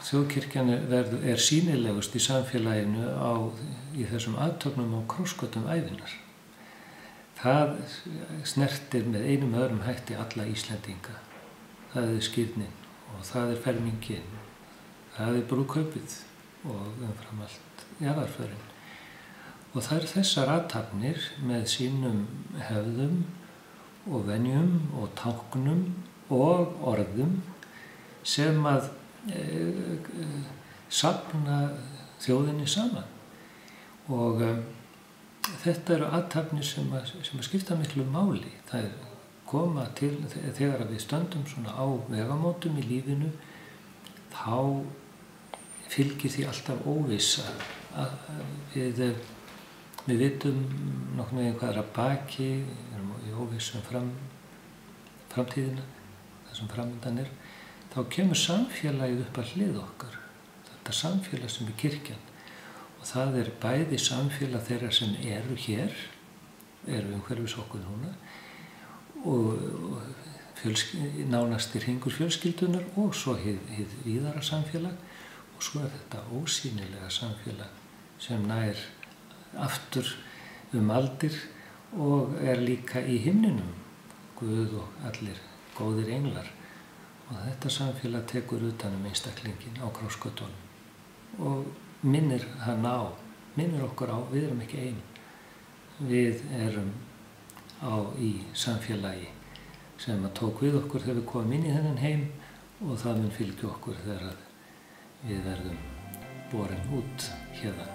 þjóðkirkjan sýnilegust í samfélaginu í þessum athöfnum á krossgötum ævinnar. Það snertir með einum öðrum hætti alla Íslendinga. Það skírnin og það fermingin, það brúðkaupið og umfram allt jarðarförin. Og það þessar athafnir með sínum hefðum og venjum og táknum og orðum sem að safna þjóðinni saman. Og þetta eru athafnir sem skipta miklu máli. Það koma til þegar við stöndum svona á vegamótum í lífinu, þá fylgir því alltaf óvissa. Við vitum nokkuð með hvað að baki, við erum í óvissu framtíðina, það sem framundan þá kemur samfélagið upp að hlið okkar. Þetta samfélag sem kirkjan. Og það bæði samfélag þeirra sem eru hér, eru umhverfis okkur núna, og nánastir hringur fjölskyldunar og svo hið víðara samfélag. Og svo þetta ósýnilega samfélag sem nær aftur aldir og líka í himninum, Guð og allir góðir englar. Og þetta samfélag tekur utan einstaklinginn á krossgötunum og minnir okkur á, við erum ekki ein. Við erum í samfélagi sem tók við okkur þegar við komum inn í þennan heim og það mun fylgja okkur þegar við verðum borin út hérðan.